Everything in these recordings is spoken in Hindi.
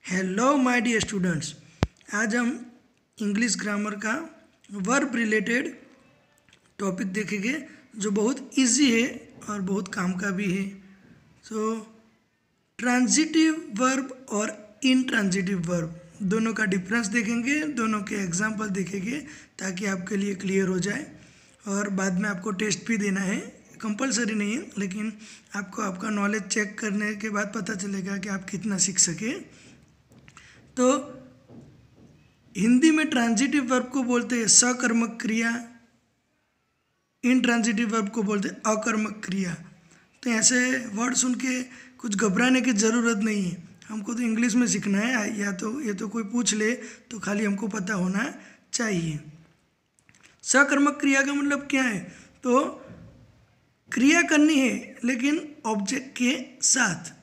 हेलो माय डियर स्टूडेंट्स, आज हम इंग्लिश ग्रामर का वर्ब रिलेटेड टॉपिक देखेंगे जो बहुत इजी है और बहुत काम का भी है। ट्रांजिटिव वर्ब और इनट्रांजिटिव वर्ब दोनों का डिफरेंस देखेंगे, दोनों के एग्जाम्पल देखेंगे ताकि आपके लिए क्लियर हो जाए। और बाद में आपको टेस्ट भी देना है, कंपलसरी नहीं है, लेकिन आपको आपका नॉलेज चेक करने के बाद पता चलेगा कि आप कितना सीख सके। तो हिंदी में ट्रांजिटिव वर्ब को बोलते हैं सकर्मक क्रिया, इनट्रांजिटिव वर्ब को बोलते हैं अकर्मक क्रिया। तो ऐसे वर्ड सुन के कुछ घबराने की ज़रूरत नहीं है, हमको तो इंग्लिश में सीखना है, या तो ये तो कोई पूछ ले तो खाली हमको पता होना चाहिए। सकर्मक क्रिया का मतलब क्या है? तो क्रिया करनी है लेकिन ऑब्जेक्ट के साथ।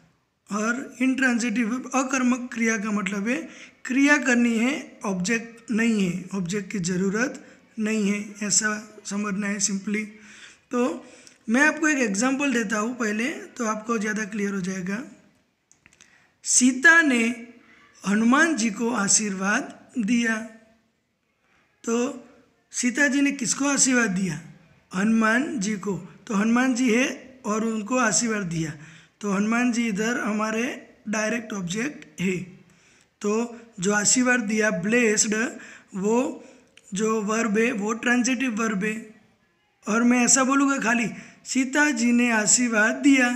और इनट्रांजिटिव अकर्मक क्रिया का मतलब है क्रिया करनी है, ऑब्जेक्ट नहीं है, ऑब्जेक्ट की ज़रूरत नहीं है, ऐसा समझना है सिंपली। तो मैं आपको एक एग्जांपल देता हूँ पहले, तो आपको ज़्यादा क्लियर हो जाएगा। सीता ने हनुमान जी को आशीर्वाद दिया। तो सीता जी ने किसको आशीर्वाद दिया? हनुमान जी को। तो हनुमान जी है और उनको आशीर्वाद दिया, तो हनुमान जी इधर हमारे डायरेक्ट ऑब्जेक्ट है। तो जो आशीर्वाद दिया, ब्लेस्ड, वो जो वर्ब है वो ट्रांजिटिव वर्ब है। और मैं ऐसा बोलूँगा खाली सीता जी ने आशीर्वाद दिया,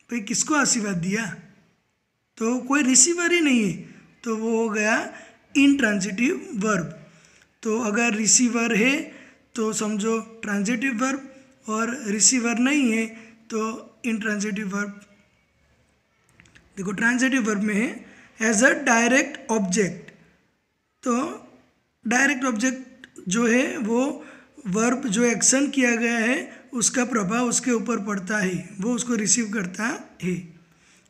भाई किसको आशीर्वाद दिया? तो कोई रिसीवर ही नहीं है, तो वो हो गया इनट्रांजिटिव वर्ब। तो अगर रिसीवर है तो समझो ट्रांजिटिव वर्ब, और रिसीवर नहीं है तो इनट्रांजिटिव वर्ब। देखो ट्रांजिटिव वर्ब में है एज अ डायरेक्ट ऑब्जेक्ट। तो डायरेक्ट ऑब्जेक्ट जो है वो वर्ब जो एक्शन किया गया है उसका प्रभाव उसके ऊपर पड़ता है, वो उसको रिसीव करता है।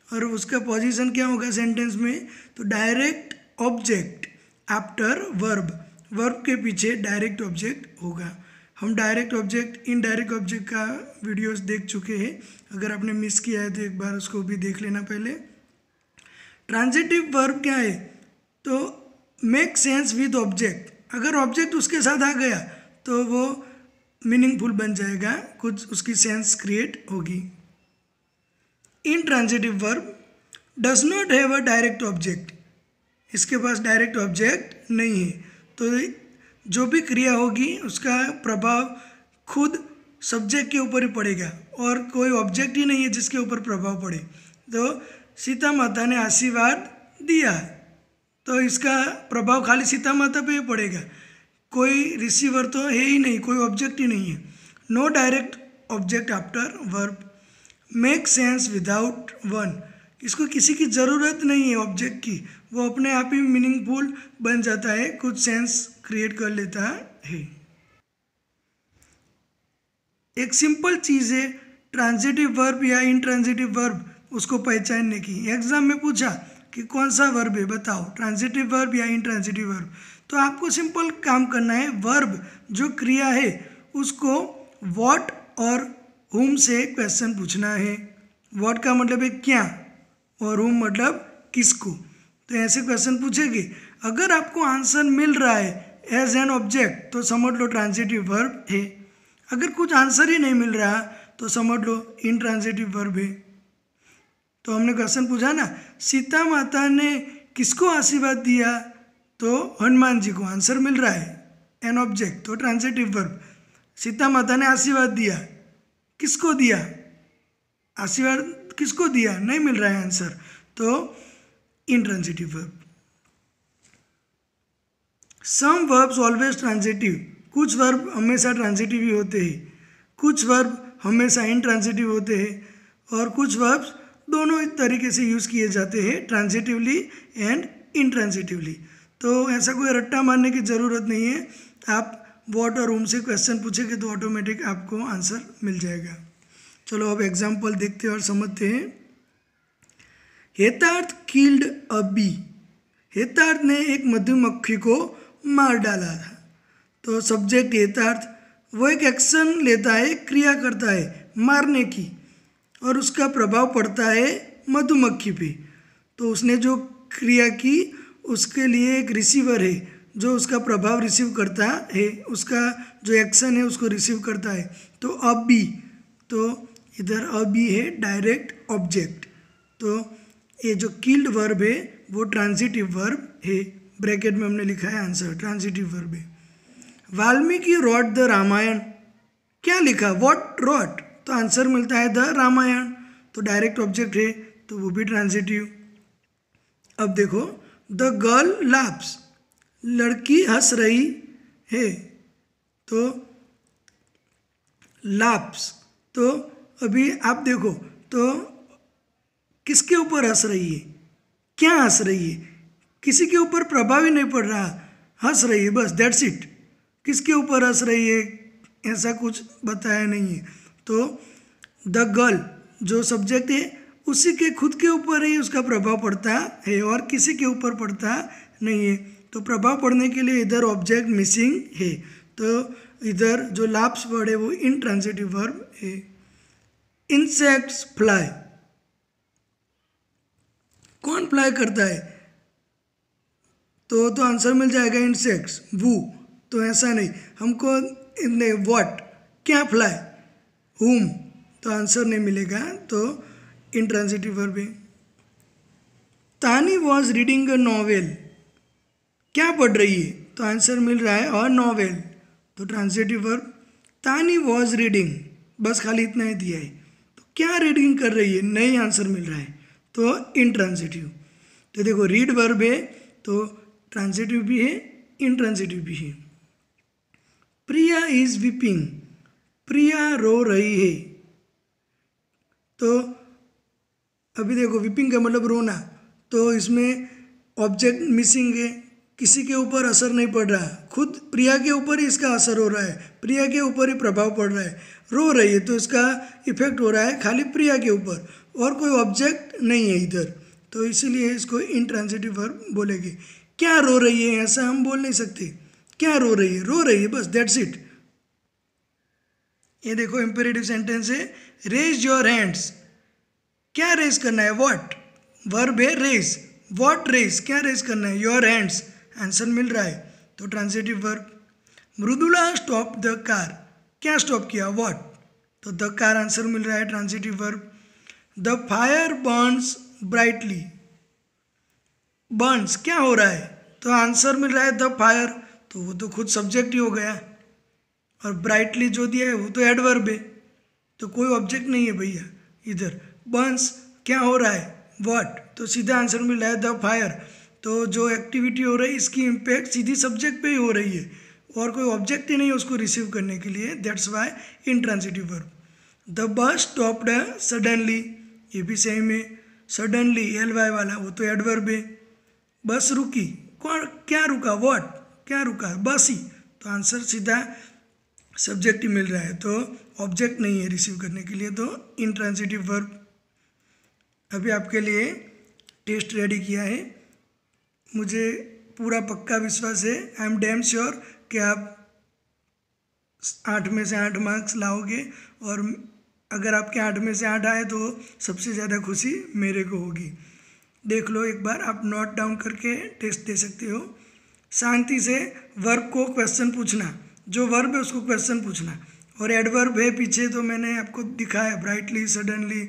और उसका पोजीशन क्या होगा सेंटेंस में? तो direct object after verb, verb के पीछे डायरेक्ट ऑब्जेक्ट होगा। हम डायरेक्ट ऑब्जेक्ट इनडायरेक्ट ऑब्जेक्ट का वीडियोस देख चुके हैं, अगर आपने मिस किया है तो एक बार उसको भी देख लेना पहले। ट्रांजिटिव वर्ब क्या है? तो मेक सेंस विद ऑब्जेक्ट, अगर ऑब्जेक्ट उसके साथ आ गया तो वो मीनिंगफुल बन जाएगा, कुछ उसकी सेंस क्रिएट होगी। Intransitive verb does not have a direct object, इसके पास डायरेक्ट ऑब्जेक्ट नहीं है, तो जो भी क्रिया होगी उसका प्रभाव खुद सब्जेक्ट के ऊपर ही पड़ेगा, और कोई ऑब्जेक्ट ही नहीं है जिसके ऊपर प्रभाव पड़े। तो सीता माता ने आशीर्वाद दिया, तो इसका प्रभाव खाली सीता माता पे ही पड़ेगा, कोई रिसीवर तो है ही नहीं, कोई ऑब्जेक्ट ही नहीं है। No direct object after verb. Make sense without one, इसको किसी की ज़रूरत नहीं है ऑब्जेक्ट की, वो अपने आप ही मीनिंगफुल बन जाता है, कुछ सेंस क्रिएट कर लेता है। एक सिंपल चीज़ है ट्रांजिटिव वर्ब या इनट्रांजिटिव वर्ब, उसको पहचानने की। एग्जाम में पूछा कि कौन सा वर्ब है बताओ, ट्रांजिटिव वर्ब या इनट्रांजिटिव वर्ब, तो आपको सिंपल काम करना है, वर्ब जो क्रिया है उसको व्हाट और हुम से क्वेश्चन पूछना है। व्हाट का मतलब है क्या, और हुम मतलब किसको। तो ऐसे क्वेश्चन पूछेंगे, अगर आपको आंसर मिल रहा है एज एन ऑब्जेक्ट तो समझ लो ट्रांजिटिव वर्ब है, अगर कुछ आंसर ही नहीं मिल रहा तो समझ लो इनट्रांजिटिव वर्ब है। तो हमने क्वेश्चन पूछा ना, सीता माता ने किसको आशीर्वाद दिया? तो हनुमान जी को, आंसर मिल रहा है, एन ऑब्जेक्ट, तो ट्रांजिटिव वर्ब। सीता माता ने आशीर्वाद दिया, किसको दिया? आशीर्वाद किसको दिया? नहीं मिल रहा है आंसर, तो intransitive verb. Some verbs always transitive, कुछ वर्ब हमेशा ट्रांजिटिव ही होते हैं, कुछ वर्ब हमेशा इनट्रांजिटिव होते हैं, और कुछ वर्ब्स दोनों तरीके से यूज़ किए जाते हैं, ट्रांजिटिवली एंड इनट्रांजिटिवली। तो ऐसा कोई रट्टा मारने की ज़रूरत नहीं है, आप व्हाट और हुम से क्वेश्चन पूछेंगे तो ऑटोमेटिक आपको आंसर मिल जाएगा। चलो अब एग्जाम्पल देखते हैं और समझते हैं। हेतार्थ किल्ड अ बी, हेतार्थ ने एक मधुमक्खी को मार डाला था। तो सब्जेक्ट हेतार्थ, वो एक एक्शन लेता है, क्रिया करता है मारने की, और उसका प्रभाव पड़ता है मधुमक्खी पे। तो उसने जो क्रिया की उसके लिए एक रिसीवर है जो उसका प्रभाव रिसीव करता है, उसका जो एक्शन है उसको रिसीव करता है। तो अब भी, तो इधर अब भी है डायरेक्ट ऑब्जेक्ट। तो ये जो किल्ड वर्ब है वो ट्रांजिटिव वर्ब है, ब्रैकेट में हमने लिखा है आंसर, ट्रांजिटिव वर्ब है। वाल्मीकि रॉट द रामायण, क्या लिखा, व्हाट रॉट, तो आंसर मिलता है द रामायण, तो डायरेक्ट ऑब्जेक्ट है तो वो भी ट्रांजिटिव। अब देखो, द गर्ल लाफ्स, लड़की हंस रही है, तो लाफ्स, तो अभी आप देखो तो किसके ऊपर हंस रही है, क्या हंस रही है, किसी के ऊपर प्रभाव ही नहीं पड़ रहा, हंस रही है बस, दैट्स इट। किसके ऊपर हंस रही है ऐसा कुछ बताया नहीं है। तो द गर्ल जो सब्जेक्ट है उसी के खुद के ऊपर ही उसका प्रभाव पड़ता है और किसी के ऊपर पड़ता नहीं है। तो प्रभाव पड़ने के लिए इधर ऑब्जेक्ट मिसिंग है, तो इधर जो लाप्स वर्ड है वो इनट्रांजिटिव वर्ब है। इंसेक्ट्स फ्लाई, कौन फ्लाई करता है, तो आंसर मिल जाएगा इंसेक्ट्स, वू। तो ऐसा नहीं, हमको व्हाट, क्या फ्लाई, हुम, तो आंसर नहीं मिलेगा, तो इनट्रांजिटिव वर्ब है। तानी वॉज रीडिंग अ नॉवेल, क्या पढ़ रही है, तो आंसर मिल रहा है अ नॉवेल, तो ट्रांजिटिव वर्ब। तानी वॉज रीडिंग, बस खाली इतना ही दिया है, तो क्या रीडिंग कर रही है, नहीं आंसर मिल रहा है, तो इनट्रांजिटिव। तो देखो रीड वर्ब है तो ट्रांजिटिव भी है, इनट्रांजिटिव भी है। प्रिया इज वीपिंग, प्रिया रो रही है, तो अभी देखो वीपिंग का मतलब रोना, तो इसमें ऑब्जेक्ट मिसिंग है, किसी के ऊपर असर नहीं पड़ रहा, खुद प्रिया के ऊपर ही इसका असर हो रहा है, प्रिया के ऊपर ही प्रभाव पड़ रहा है, रो रही है तो इसका इफेक्ट हो रहा है खाली प्रिया के ऊपर और कोई ऑब्जेक्ट नहीं है इधर, तो इसीलिए इसको इनट्रांजिटिव वर्ब बोलेंगे। क्या रो रही है ऐसा हम बोल नहीं सकते, क्या रो रही है बस, दैट्स इट। ये देखो इंपेरेटिव सेंटेंस है, रेज योर हैंड्स, क्या रेज करना है, व्हाट, वर्ब है रेज, व्हाट रेज, क्या रेज करना है, योर हैंड्स, आंसर मिल रहा है, तो transitive verb. Mridula stop the car, क्या स्टॉप किया, व्हाट, तो द कार आंसर मिल रहा है, transitive verb. The fire Burns brightly, Burns क्या हो रहा है, तो आंसर मिल रहा है द फायर, तो वो तो खुद सब्जेक्ट ही हो गया, और ब्राइटली जो दिया है वो तो एडवर्ब है, तो कोई ऑब्जेक्ट नहीं है भैया इधर। बर्न्स क्या हो रहा है, व्हाट, तो सीधा आंसर मिल रहा है द फायर, तो जो एक्टिविटी हो रही है इसकी इम्पैक्ट सीधी सब्जेक्ट पे ही हो रही है और कोई ऑब्जेक्ट ही नहीं है उसको रिसीव करने के लिए, that's why intransitive verb. The bus stopped suddenly, ये भी सेम है, सडनली एल वाई वाला वो तो एडवर्ब है, बस रुकी, कौन क्या रुका, व्हाट, क्या रुका, बस ही, तो आंसर सीधा सब्जेक्ट ही मिल रहा है, तो ऑब्जेक्ट नहीं है रिसीव करने के लिए, तो इनट्रांजिटिव वर्ब। अभी आपके लिए टेस्ट रेडी किया है, मुझे पूरा पक्का विश्वास है, आई एम डैम श्योर कि आप 8 में से 8 मार्क्स लाओगे, और अगर आपके 8 में से 8 आए तो सबसे ज़्यादा खुशी मेरे को होगी। देख लो एक बार, आप नोट डाउन करके टेस्ट दे सकते हो। शांति से वर्ब को क्वेश्चन पूछना, जो वर्ब है उसको क्वेश्चन पूछना, और एडवर्ब है पीछे तो मैंने आपको दिखाया ब्राइटली, सडनली,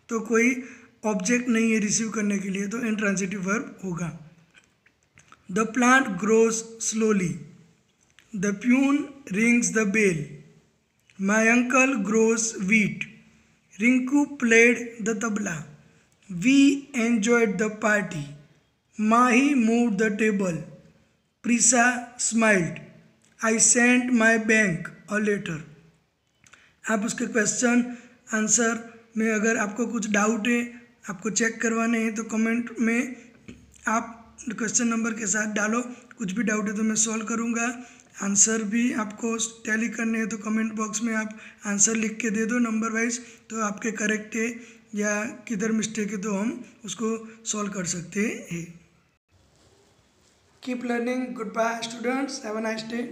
तो कोई ऑब्जेक्ट नहीं है रिसीव करने के लिए, तो इनट्रांजिटिव वर्ब होगा। The plant grows slowly, the peon rings the bell, my uncle grows wheat, Rinku played the tabla, we enjoyed the party, Mahi moved the table, Prisha smiled, I sent my bank a letter. आप उसके क्वेश्चन आंसर में अगर आपको कुछ डाउट है, आपको चेक करवाने हैं, तो कमेंट में आप क्वेश्चन नंबर के साथ डालो, कुछ भी डाउट है तो मैं सॉल्व करूँगा। आंसर भी आपको टैली करने हैं तो कमेंट बॉक्स में आप आंसर लिख के दे दो नंबर वाइज, तो आपके करेक्ट है या किधर मिस्टेक है तो हम उसको सॉल्व कर सकते हैं। Keep learning, goodbye students, have a nice day.